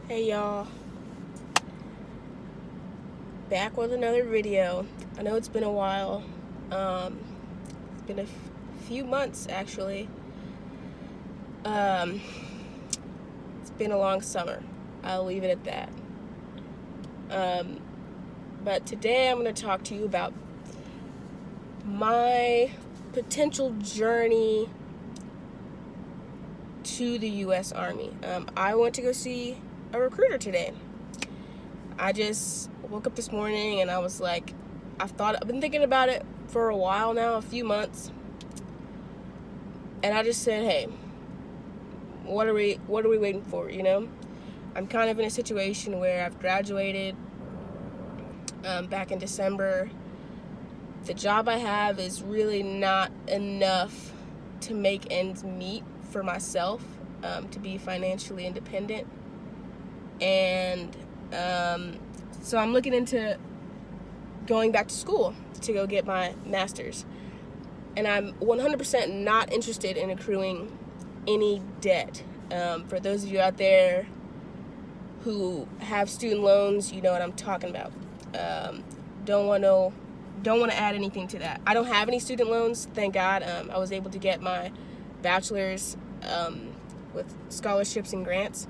Hey y'all, back with another video. I know it's been a while. It's been a few months actually. It's been a long summer. I'll leave it at that. But today I'm going to talk to you about my potential journey to the U.S. Army. I went to go see a recruiter today. I just woke up this morning and I was like, I've been thinking about it for a while now, a few months. And I just said, hey, what are we waiting for, you know? I'm kind of in a situation where I've graduated back in December. The job I have is really not enough to make ends meet for myself, to be financially independent. And so I'm looking into going back to school to go get my master's. And I'm 100% not interested in accruing any debt. For those of you out there who have student loans, you know what I'm talking about. Don't want to add anything to that. I don't have any student loans, thank God. I was able to get my bachelor's with scholarships and grants.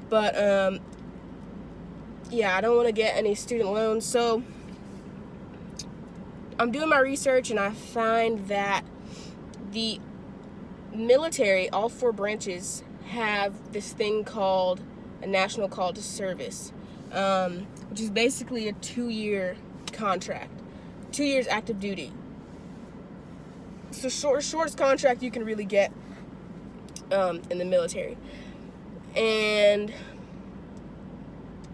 But yeah, I don't want to get any student loans. So I'm doing my research and I find that the military, all four branches, have this thing called a national call to service, which is basically a 2-year contract, 2 years active duty. So shortest contract you can really get in the military. And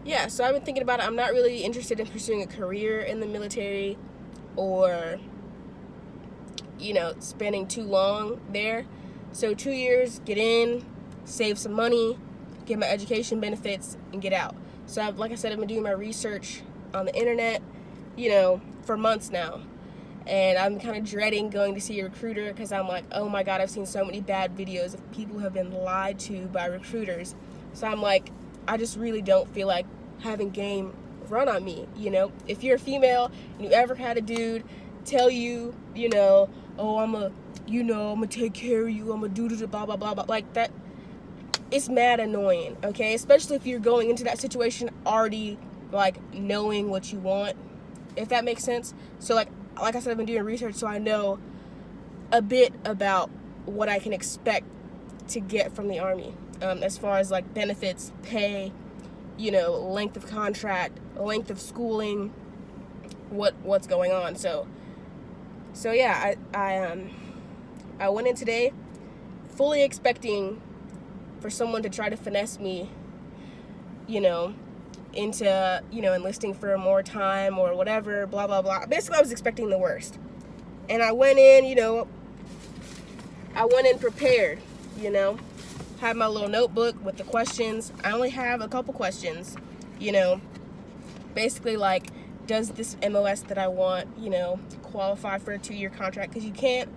yeah, so I've been thinking about it. I'm not really interested in pursuing a career in the military or, you know, spending too long there. So 2 years, get in, save some money, get my education benefits, and get out. So like I said, I've been doing my research on the internet, you know, for months now. And I'm kind of dreading going to see a recruiter because I'm like, oh my God, I've seen so many bad videos of people who have been lied to by recruiters. So I'm like, I just really don't feel like having game run on me, you know? If you're a female and you ever had a dude tell you, you know, oh, I'm gonna take care of you, I'm gonna do blah, blah, blah, blah, like that, it's mad annoying, okay? Especially if you're going into that situation already, like, knowing what you want, if that makes sense. So, like I said, I've been doing research, so I know a bit about what I can expect to get from the Army, as far as, like, benefits, pay, you know, length of contract, length of schooling, what's going on. So yeah, I went in today fully expecting for someone to try to finesse me, you know, into, you know, enlisting for more time or whatever, blah, blah, blah. Basically, I was expecting the worst. And I went in, you know, prepared, you know. Had my little notebook with the questions. I only have a couple questions, you know. Basically, like, does this MOS that I want, you know, qualify for a 2-year contract? Because you can't,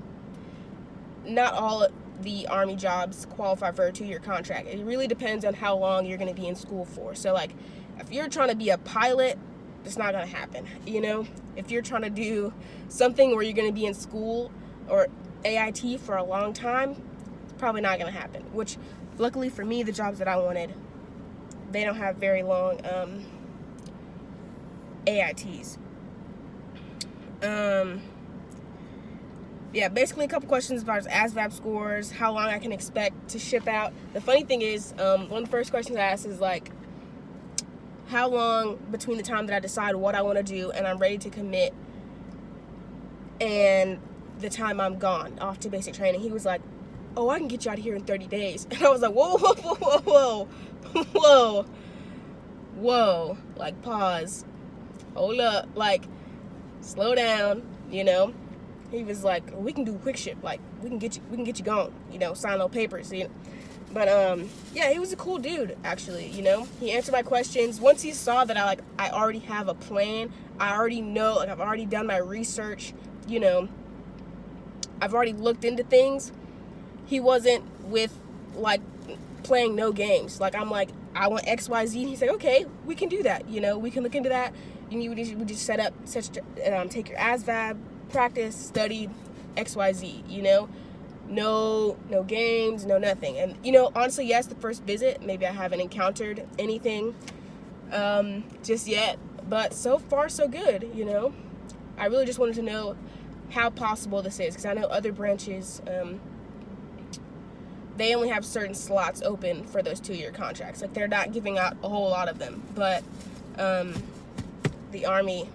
not all the Army jobs qualify for a 2-year contract. It really depends on how long you're going to be in school for. So, like, if you're trying to be a pilot, it's not going to happen, you know? If you're trying to do something where you're going to be in school or AIT for a long time, it's probably not going to happen. Which, luckily for me, the jobs that I wanted, they don't have very long AITs. Yeah, basically a couple questions about ASVAB scores, how long I can expect to ship out. The funny thing is, one of the first questions I asked is, like, how long between the time that I decide what I want to do and I'm ready to commit and the time I'm gone off to basic training. He was like, oh, I can get you out of here in 30 days. And I was like, whoa, whoa, whoa, whoa, whoa, whoa, whoa, like, pause, hold up, like, slow down, you know. He was like, we can do a quick ship, like, we can get you gone, you know, sign no papers, you know. But yeah, he was a cool dude, actually, you know. He answered my questions. Once he saw that I already have a plan, I already know, like, I've already done my research, you know, I've already looked into things. He wasn't with, like, playing no games. Like, I'm like, I want XYZ. And he's like, okay, we can do that. We can look into that. We just set up take your ASVAB, practice, study, XYZ. No games, no nothing. And honestly, yes, the first visit, maybe I haven't encountered anything just yet, but so far so good. I really just wanted to know how possible this is, because I know other branches, they only have certain slots open for those 2-year contracts. Like, they're not giving out a whole lot of them, but the Army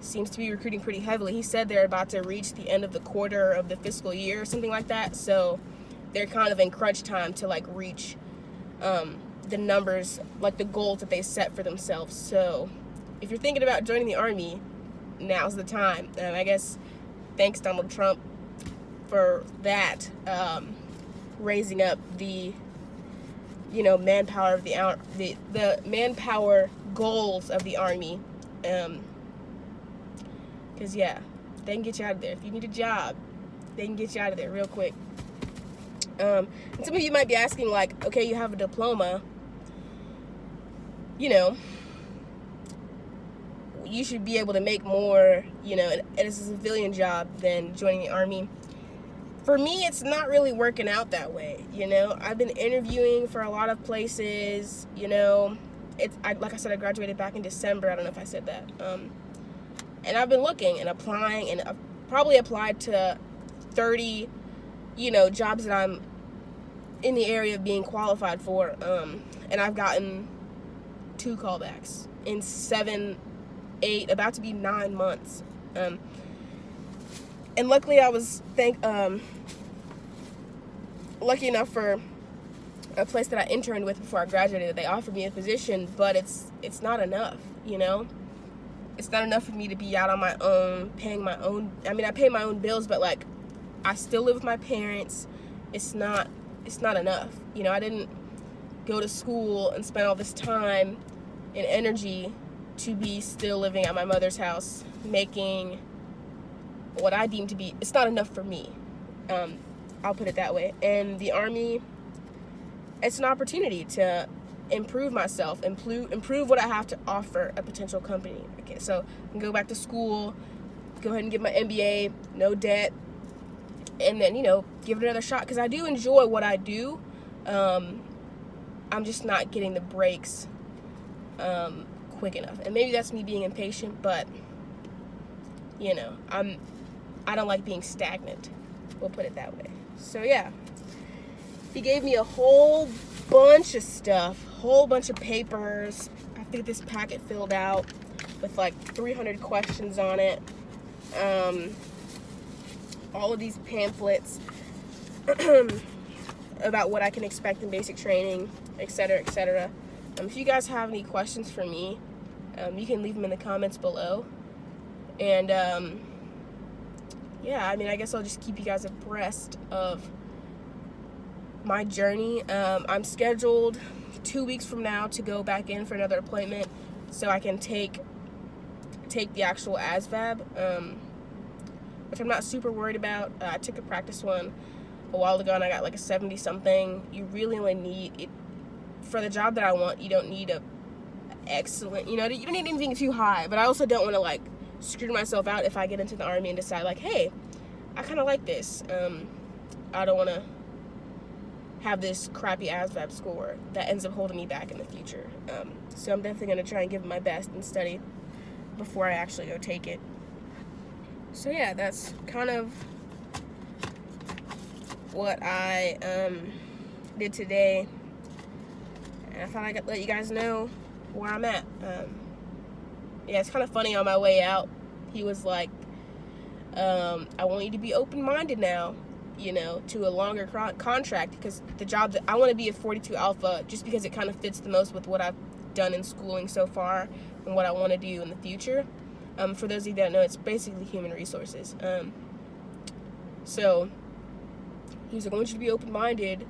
seems to be recruiting pretty heavily. He said they're about to reach the end of the quarter of the fiscal year or something like that, so they're kind of in crunch time to like reach the numbers, like the goals that they set for themselves. So if you're thinking about joining the Army, now's the time. I guess thanks Donald Trump for that, raising up the manpower of the manpower goals of the Army, because yeah, they can get you out of there. If you need a job, they can get you out of there real quick. And some of you might be asking, like, okay, you have a diploma, you should be able to make more, as a civilian job than joining the Army. For me, it's not really working out that way. I've been interviewing for a lot of places. Like I said, I graduated back in December. I don't know if I said that. And I've been looking and applying, and I've probably applied to 30, jobs that I'm in the area of being qualified for. And I've gotten 2 callbacks in 7, 8, about to be 9 months. And luckily I was lucky enough for a place that I interned with before I graduated. They offered me a position, but it's not enough, It's not enough for me to be out on my own, paying my own. I mean, I pay my own bills, but like, I still live with my parents. It's not enough. I didn't go to school and spend all this time and energy to be still living at my mother's house, making what I deem to be, it's not enough for me. I'll put it that way. And the Army, it's an opportunity to improve myself, improve what I have to offer a potential company. Okay, so I can go back to school, go ahead and get my MBA, no debt, and then, give it another shot, because I do enjoy what I do. I'm just not getting the breaks quick enough. And maybe that's me being impatient, but, I don't like being stagnant. We'll put it that way. So, yeah. He gave me a whole bunch of stuff, whole bunch of papers. I think this packet filled out with like 300 questions on it. All of these pamphlets about what I can expect in basic training, etc., etc. If you guys have any questions for me, you can leave them in the comments below. And yeah, I guess I'll just keep you guys abreast of my journey. I'm scheduled 2 weeks from now to go back in for another appointment, so I can take the actual ASVAB, which I'm not super worried about. I took a practice one a while ago and I got like a 70 something. You really only need it for the job that I want. You don't need a excellent, you don't need anything too high, but I also don't want to like screw myself out if I get into the Army and decide like, hey, I kind of like this. I don't want to have this crappy ASVAB score that ends up holding me back in the future. So I'm definitely going to try and give it my best and study before I actually go take it. So yeah, that's kind of what I did today. And I thought I could let you guys know where I'm at. Yeah, it's kind of funny. On my way out, he was like, I want you to be open-minded now, to a longer contract, because the job that I want to be a 42 Alpha, just because it kind of fits the most with what I've done in schooling so far and what I want to do in the future. For those of you that don't know, it's basically human resources. So he was like, I want you to be open-minded,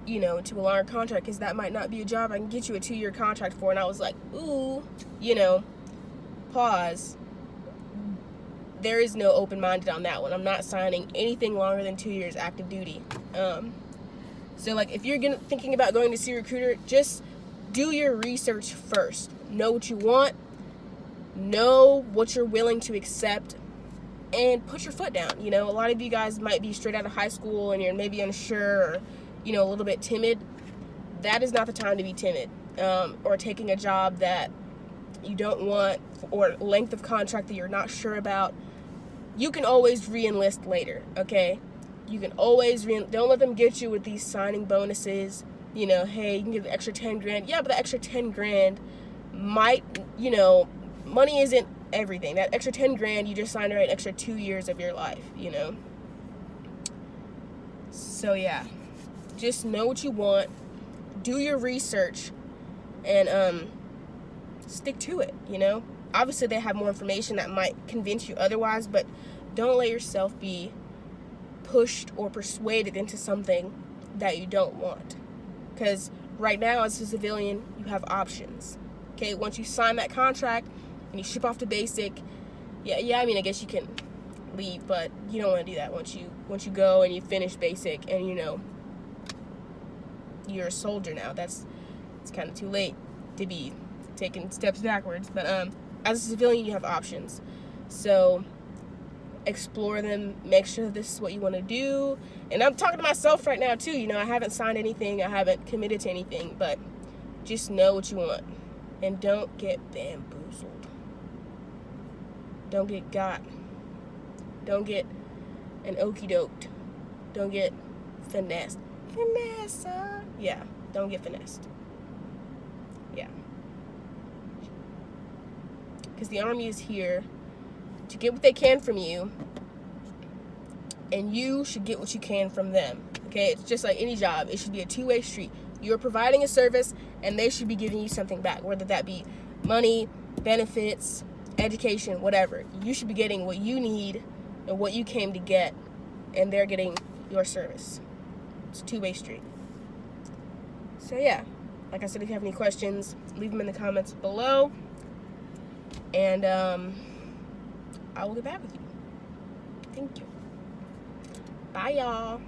to a longer contract, because that might not be a job I can get you a 2-year contract for. And I was like, ooh, pause. There is no open-minded on that one. I'm not signing anything longer than 2 years active duty. So like if you're thinking about going to see a recruiter, just do your research first. Know what you want, know what you're willing to accept, and put your foot down. You know, a lot of you guys might be straight out of high school and you're maybe unsure or, you know, a little bit timid. That is not the time to be timid, or taking a job that you don't want, or length of contract that you're not sure about. You can always re-enlist later, okay? You can always don't let them get you with these signing bonuses. You know, hey, you can get the extra 10 grand. Yeah, but the extra 10 grand might, you know, money isn't everything. That extra 10 grand, you just signed an extra 2 years of your life, you know? So yeah, just know what you want, do your research, and stick to it, you know? Obviously they have more information that might convince you otherwise, but don't let yourself be pushed or persuaded into something that you don't want. Because right now, as a civilian, you have options. Okay, once you sign that contract and you ship off to basic, I mean, I guess you can leave, but you don't want to do that once you go and you finish basic and, you know, you're a soldier now. It's kind of too late to be taking steps backwards. But as a civilian, you have options. So explore them, make sure this is what you want to do. And I'm talking to myself right now too, you know, I haven't signed anything, I haven't committed to anything, but just know what you want and don't get bamboozled. Don't get got. Don't get an okie doked. Don't get finessed. Yeah, don't get finessed. Yeah. Because the Army is here to get what they can from you, and you should get what you can from them. Okay, it's just like any job. It should be a two-way street. You're providing a service, and they should be giving you something back, whether that be money, benefits, education, whatever. You should be getting what you need and what you came to get, and they're getting your service. It's a two-way street. So yeah, like I said, if you have any questions, leave them in the comments below, and I will get back with you. Thank you. Bye, y'all.